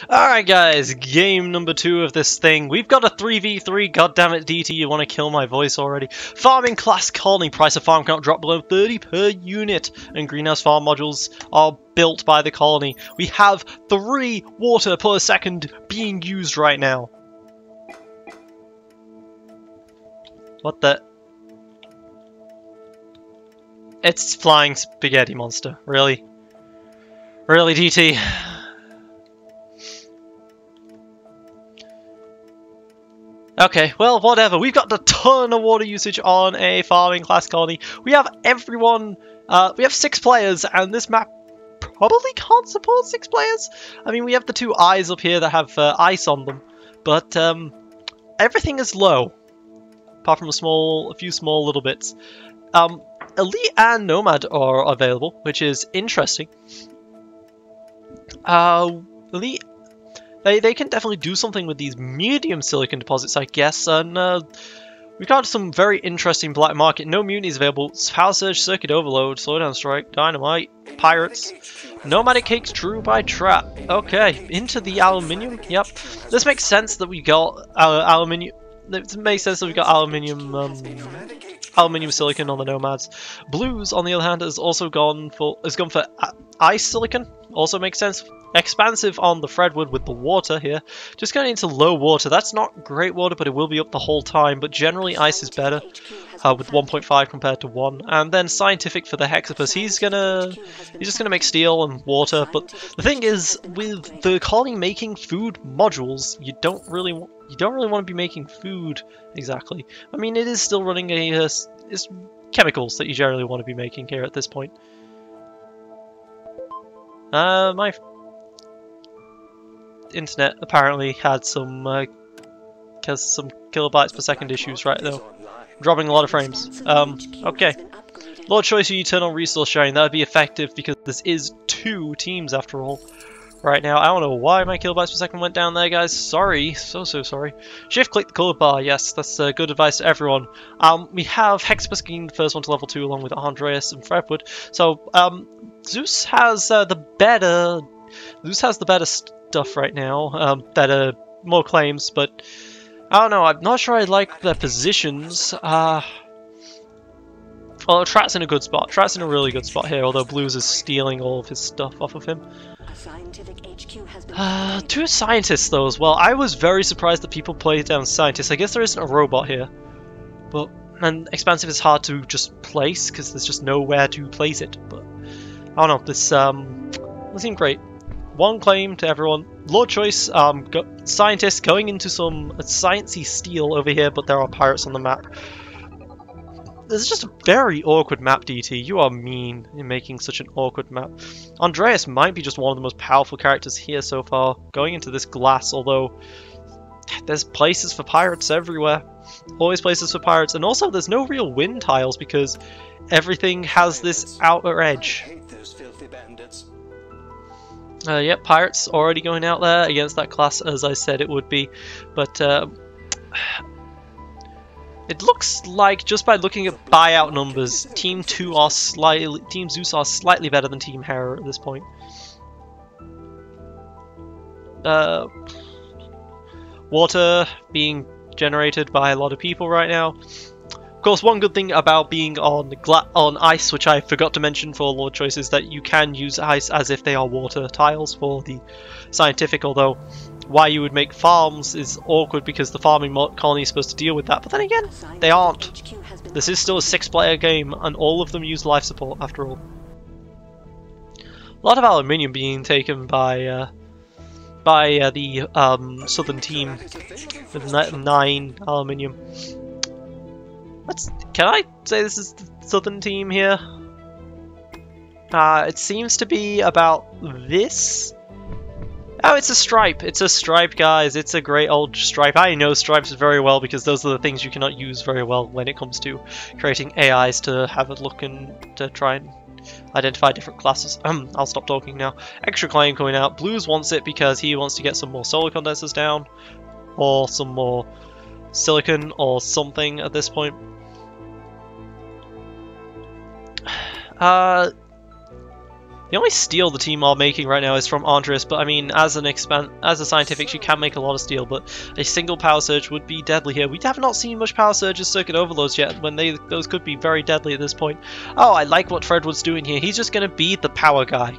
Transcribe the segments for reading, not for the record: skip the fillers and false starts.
Alright guys, game number 2 of this thing. We've got a 3v3, goddammit DT, you want to kill my voice already. Farming class colony, price of farm cannot drop below 30 per unit, and greenhouse farm modules are built by the colony. We have 3 water per second being used right now. What the? It's flying spaghetti monster, really? Really, DT? Okay, well, whatever. We've got a ton of water usage on a farming class colony. We have everyone, we have 6 players, and this map probably can't support 6 players. I mean, we have the 2 eyes up here that have ice on them, but everything is low, apart from a few small little bits. Elite and Nomad are available, which is interesting. Elite, they can definitely do something with these medium silicon deposits, I guess, and we've got some very interesting black market. No mutinies available. Power Surge, Circuit Overload, Slowdown Strike, Dynamite, Pirates, Nomadic Cakes, True by Trap. Okay, into the aluminium. Yep, this makes sense that we got aluminium. It makes sense that we got aluminium silicon on the Nomads. Blues, on the other hand, has gone for ice silicon. Also makes sense. Expansive on the Fredwood with the water here. Just going into low water. That's not great water, but it will be up the whole time. But generally, ice is better with 1.5 compared to 1. And then scientific for the Hexapus. He's just gonna make steel and water. But the thing is, with the colony making food modules, you don't really want to be making food exactly. I mean, it is still running it's chemicals that you generally want to be making here at this point. My internet apparently had some kilobytes per second issues right though. Dropping a lot of frames. Okay. Lord Choice of Eternal Resource Sharing, that would be effective because this is 2 teams after all. Right now, I don't know why my kilobytes per second went down there, guys. Sorry, so sorry. Shift click the color bar. Yes, that's good advice to everyone. We have Hexapus getting the first one to level 2 along with Andreas and Fredwood. So Zeus has the better stuff right now. More claims, but I don't know. I'm not sure I like their positions. Well, Trat's in a good spot. Trat's in a really good spot here, although Blues is stealing all of his stuff off of him. 2 scientists though as well. I was very surprised that people played down scientists. I guess there isn't a robot here. And expansive is hard to just place because there's just nowhere to place it. But I don't know, this seemed great. 1 claim to everyone. Lord Choice, scientists going into some sciencey steel over here, but there are pirates on the map. This is just a very awkward map, DT. You are mean in making such an awkward map. Andreas might be just one of the most powerful characters here so far, going into this glass, although there's places for pirates everywhere. Always places for pirates, and also there's no real wind tiles because everything has this outer edge. Yep, pirates already going out there against that class as I said it would be, but it looks like, just by looking at buyout numbers, Team Zeus are slightly better than Team Hera at this point. Water being generated by a lot of people right now. Of course, one good thing about being on ice, which I forgot to mention for Lord Choice, is that you can use ice as if they are water tiles for the scientific, although why you would make farms is awkward because the farming colony is supposed to deal with that, but then again, they aren't. This is still a 6-player game, and all of them use life support after all. A lot of aluminium being taken by the southern team with 9 aluminium. Can I say this is the southern team here? It seems to be about this. Oh, it's a stripe. It's a stripe, guys. It's a great old stripe. I know stripes very well because those are the things you cannot use very well when it comes to creating AIs to have a look and to try and identify different classes. I'll stop talking now. Extra claim coming out. Blues wants it because he wants to get some more solar condensers down, or some more silicon, or something at this point. The only steel the team are making right now is from Andres, but I mean, as a scientific, you can make a lot of steel, but a single power surge would be deadly here. We have not seen much power surges, circuit overloads yet, when those could be very deadly at this point. Oh, I like what Fredwood's doing here. He's just going to be the power guy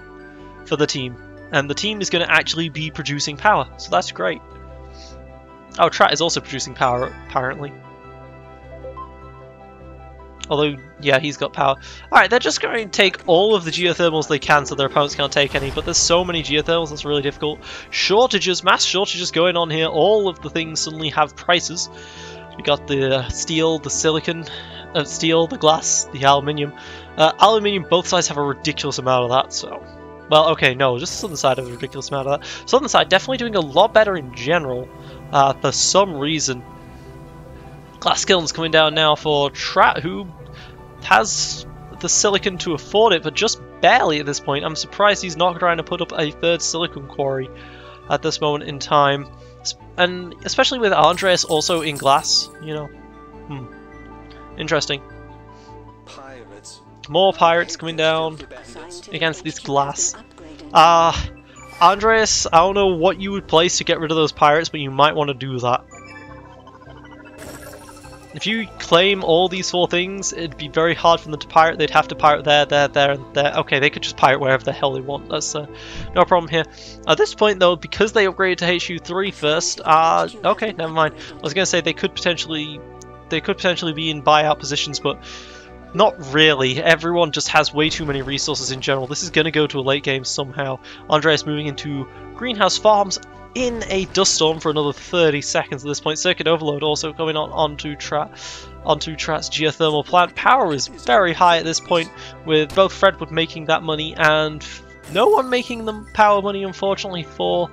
for the team, and the team is going to actually be producing power, so that's great. Oh, Trat is also producing power, apparently. Although, yeah, he's got power. Alright, they're just going to take all of the geothermals they can so their opponents can't take any, but there's so many geothermals, that's really difficult. Shortages, mass shortages going on here. All of the things suddenly have prices. We got the steel, the silicon, steel, the glass, the aluminium. Aluminium, both sides have a ridiculous amount of that, so... Well, okay, no, just the southern side has a ridiculous amount of that. Southern side definitely doing a lot better in general, for some reason. Glass kilns coming down now for Trat, who has the silicon to afford it, but just barely at this point. I'm surprised he's not trying to put up a third silicon quarry at this moment in time. And especially with Andres also in glass, you know. Interesting. More pirates coming down against this glass. Andres, I don't know what you would place to get rid of those pirates, but you might want to do that. If you claim all these 4 things, it'd be very hard for them to pirate. They'd have to pirate there, there, there, and there. Okay, they could just pirate wherever the hell they want. That's no problem here. At this point, though, because they upgraded to HU3 first, okay, never mind. I was gonna say they could potentially be in buyout positions, but not really. Everyone just has way too many resources in general. This is gonna go to a late game somehow. Andreas moving into greenhouse farms in a dust storm for another 30 seconds at this point. Circuit overload also coming on onto Trat's geothermal plant. Power is very high at this point, with both Fredwood making that money and no one making the power money, unfortunately, for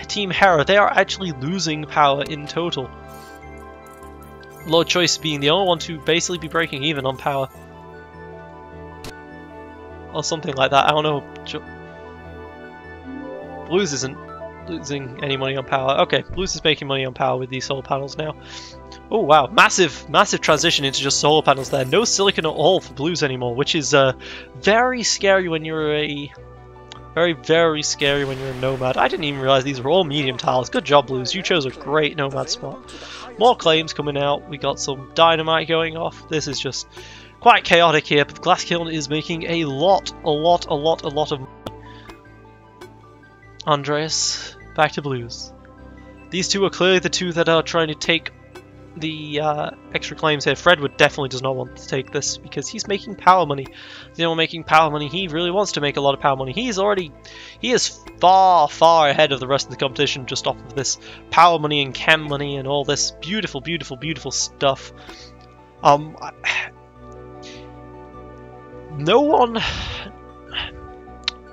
Team Hera. They are actually losing power in total. Lord Choice being the only one to basically be breaking even on power. Or something like that, I don't know. Blues isn't losing any money on power. Okay, Blues is making money on power with these solar panels now. Oh wow, massive transition into just solar panels there. No silicon at all for Blues anymore, which is very scary when you're a... Very scary when you're a nomad. I didn't even realize these were all medium tiles. Good job, Blues. You chose a great nomad spot. More claims coming out. We got some dynamite going off. This is just quite chaotic here, but the glass kiln is making a lot of money. Andreas, back to Blues. These two are clearly the two that are trying to take the extra claims here. Fredwood definitely does not want to take this because he's making power money. You know, making power money, he really wants to make a lot of power money. He is far ahead of the rest of the competition just off of this power money and chem money and all this beautiful stuff. No one...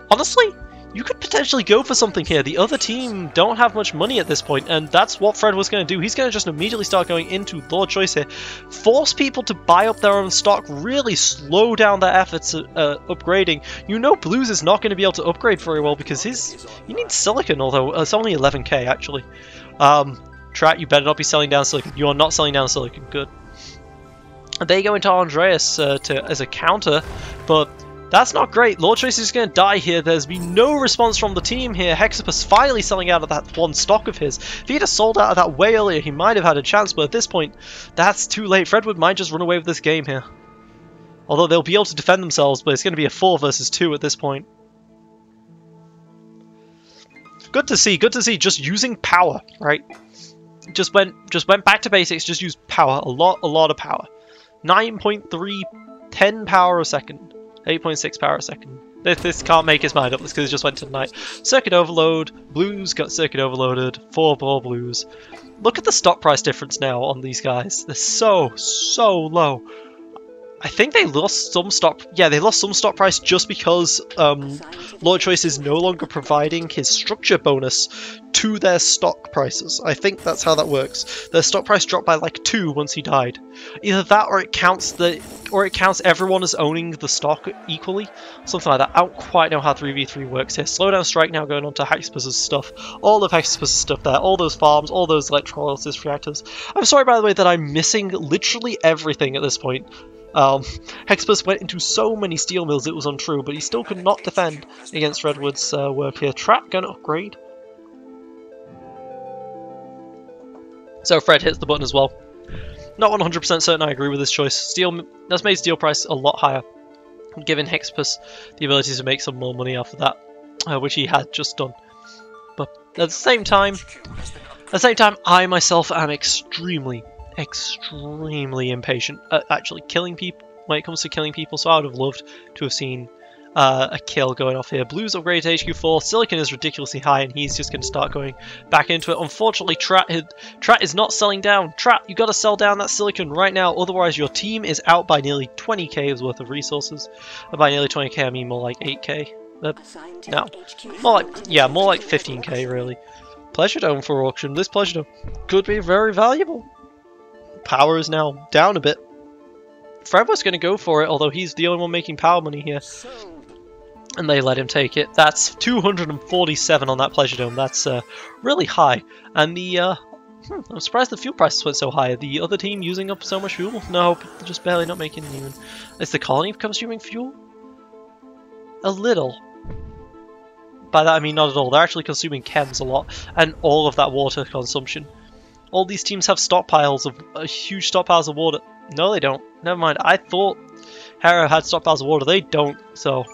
Honestly, you could potentially go for something here. The other team don't have much money at this point, and that's what Fred was going to do. He's going to just immediately start going into Lord Choice here. Force people to buy up their own stock, really slow down their efforts at upgrading. You know Blues is not going to be able to upgrade very well because he needs silicon, although it's only 11k actually. Trat, you better not be selling down silicon. You are not selling down silicon. Good. They go into Andreas as a counter, but that's not great. Lord Choice is going to die here. There's been no response from the team here. Hexapus finally selling out of that one stock of his. If he had sold out of that way earlier, he might have had a chance, but at this point, that's too late. Fredwood might just run away with this game here. Although they'll be able to defend themselves, but it's going to be a 4 versus 2 at this point. Good to see just using power, right? Just went back to basics, just used power, a lot of power. 9.3, 10 power a second. 8.6 power a second. This can't make his mind up. This because it just went to the night. Circuit overload. Blues got circuit overloaded. 4 ball Blues. Look at the stock price difference now on these guys. They're so low. I think they lost some stock. Yeah, they lost some stock price just because Lord Choice is no longer providing his structure bonus to their stock prices. I think that's how that works. Their stock price dropped by like 2 once he died. Either that, or it counts everyone as owning the stock equally. Something like that. I don't quite know how 3v3 works here. Slowdown strike now going on to Hexapus' stuff. All of Hexapus' stuff there. All those farms. All those electrolysis reactors. I'm sorry, by the way, that I'm missing literally everything at this point. Hexbus went into so many steel mills it was untrue, but he still could not defend against Redwood's work here. Trap going to upgrade. So Fred hits the button as well. Not 100% certain I agree with this choice. Steel that's made steel price a lot higher, giving Hexbus the ability to make some more money after that, which he had just done. But at the same time, I myself am extremely impatient at actually killing people when it comes to killing people, so I would have loved to have seen a kill going off here. Blue's upgrade to HQ4, Silicon is ridiculously high and he's just going to start going back into it. Unfortunately, Trat is not selling down. Trat, you got to sell down that Silicon right now, otherwise your team is out by nearly 20k worth of resources. And by nearly 20k I mean more like 8k. No, more like 15k really. Pleasure Dome for auction. This Pleasure Dome could be very valuable. Power is now down a bit. Fred was going to go for it, although he's the only one making power money here. And they let him take it. That's 247 on that Pleasure Dome. That's really high. And the I'm surprised the fuel prices went so high. The other team using up so much fuel? No, they're just barely not making even. Is the colony consuming fuel? A little. By that I mean not at all. They're actually consuming chems a lot, and all of that water consumption. All these teams have stockpiles of huge stockpiles of water. No, they don't. Never mind. I thought Harrow had stockpiles of water. They don't. So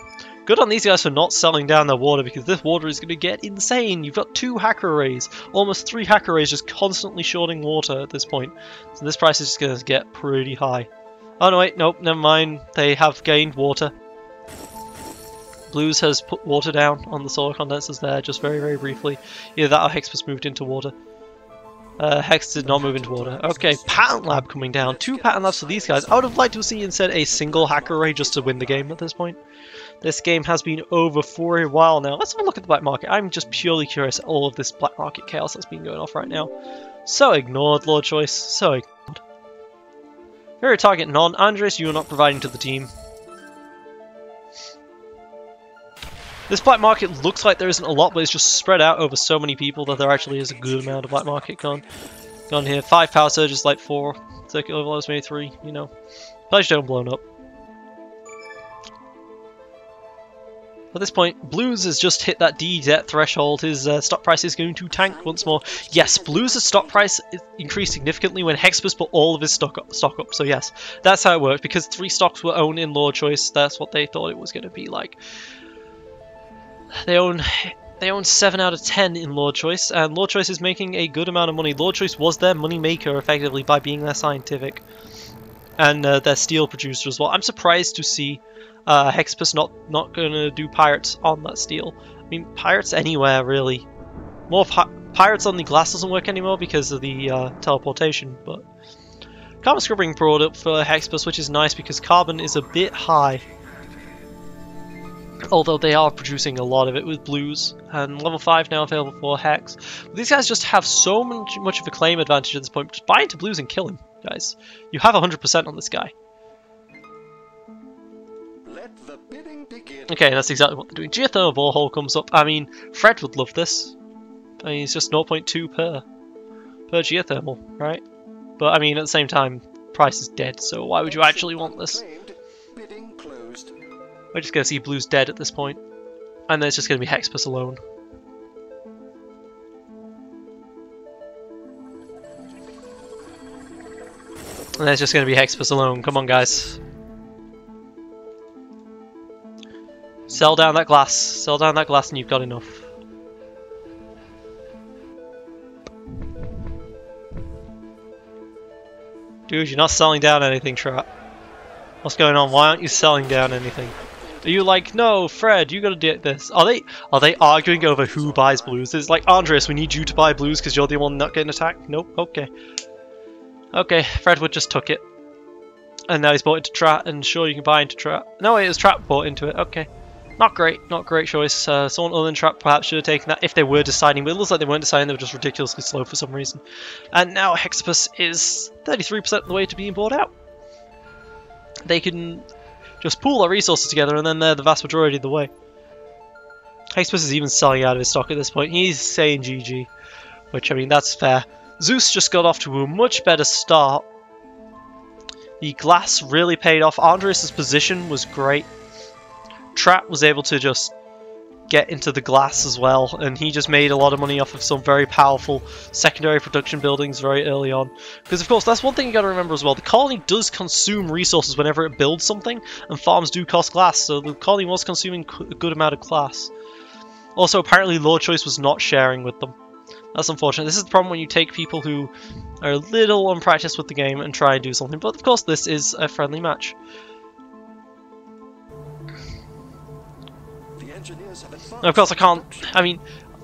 good on these guys for not selling down their water, because this water is going to get insane. You've got 2 hacker arrays, almost 3 hacker arrays, just constantly shorting water at this point. So this price is just going to get pretty high. Oh no, wait, nope, never mind. They have gained water. Blues has put water down on the solar condensers there, just very, very briefly. Either that or Hexbus moved into water. Hex did not move into water. Okay, Patent Lab coming down. 2 Patent Labs for these guys. I would have liked to see instead a single hacker array just to win the game at this point. This game has been over for a while now. Let's have a look at the black market. I'm just purely curious at all of this black market chaos that's been going off right now. So ignored, Lord Choice. So ignored. Very target none. Andres, you are not providing to the team. This black market looks like there isn't a lot, but it's just spread out over so many people that there actually is a good amount of black market gone here. 5 power surges, like 4. Circuit overloads, maybe 3, you know. Pleasure Dome blown up. At this point, Blues has just hit that D-debt threshold. His stock price is going to tank once more. Yes, Blues' stock price increased significantly when Hexbus put all of his stock up. So yes, that's how it worked. Because 3 stocks were owned in Lord Choice, that's what they thought it was going to be like. They own 7 out of 10 in Lord Choice, and Lord Choice is making a good amount of money. Lord Choice was their money maker effectively by being their scientific and their steel producer as well. I'm surprised to see Hexbus not gonna do pirates on that steel. I mean, pirates anywhere really. More pirates on the glass doesn't work anymore because of the teleportation, but carbon scrubbing brought up for Hexbus, which is nice because carbon is a bit high. Although they are producing a lot of it with Blues, and level 5 now available for Hex. But these guys just have so much of a claim advantage at this point. Just buy into Blues and kill him, guys. You have 100% on this guy. Let the bidding begin. Okay, that's exactly what they're doing. Geothermal borehole comes up. I mean, Fred would love this. I mean, it's just 0.2 per geothermal, right? But I mean, at the same time, price is dead, so why would you actually want this? Bidding closed. We're just going to see Blues dead at this point. And then it's just going to be Hexbus alone. And then it's just going to be Hexbus alone. Come on, guys. Sell down that glass. Sell down that glass and you've got enough. Dude, you're not selling down anything, Trap. What's going on? Why aren't you selling down anything? Are you like, no, Fred, you gotta do this? Are they arguing over who buys Blues? It's like, Andres, we need you to buy Blues because you're the one not getting attacked? Nope, okay. Okay, Fredwood just took it. And now he's bought into Trat, and sure, you can buy into Trat. No, wait, it was Trat bought into it, okay. Not great choice. Someone other than Trat perhaps should have taken that if they were deciding, but it looks like they weren't deciding, they were just ridiculously slow for some reason. And now Hexbus is 33% of the way to being bought out. They can just pool their resources together and then they're the vast majority of the way. Hexbus is even selling out of his stock at this point. He's saying GG, which, I mean, that's fair. Zeus just got off to a much better start. The glass really paid off. Andres' position was great. Trap was able to just get into the glass as well, and he just made a lot of money off of some very powerful secondary production buildings very early on. Because of course, that's one thing you gotta remember as well, the colony does consume resources whenever it builds something, and farms do cost glass, so the colony was consuming a good amount of glass. Also, apparently Lord Choice was not sharing with them. That's unfortunate. This is the problem when you take people who are a little unpracticed with the game and try and do something, but of course this is a friendly match. And of course I can't, I mean,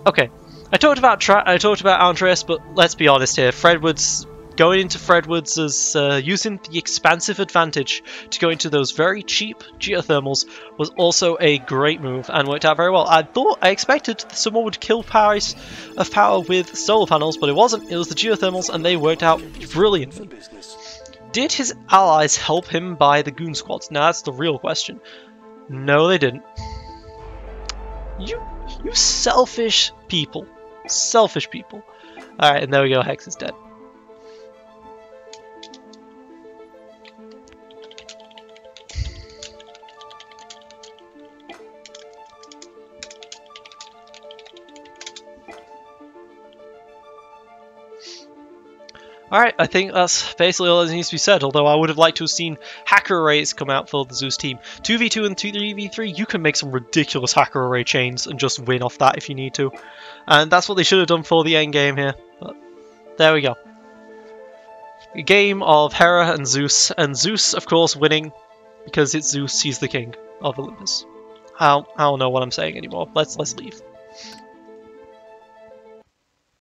okay. I talked about Andreas, but let's be honest here. Fredwoods, going into Fredwoods as using the expansive advantage to go into those very cheap geothermals was also a great move and worked out very well. I expected someone would kill price of power with solar panels, but it wasn't. It was the geothermals, and they worked out brilliantly. Did his allies help him buy the goon squads? Now that's the real question. No, they didn't. You selfish people. Selfish people. Alright, and there we go, Hex is dead. Alright, I think that's basically all that needs to be said, although I would have liked to have seen hacker arrays come out for the Zeus team. 2v2 and 3v3, you can make some ridiculous hacker array chains and just win off that if you need to. And that's what they should have done for the end game here. But there we go. A game of Hera and Zeus of course winning because it's Zeus, he's the king of Olympus. I don't know what I'm saying anymore. Let's leave.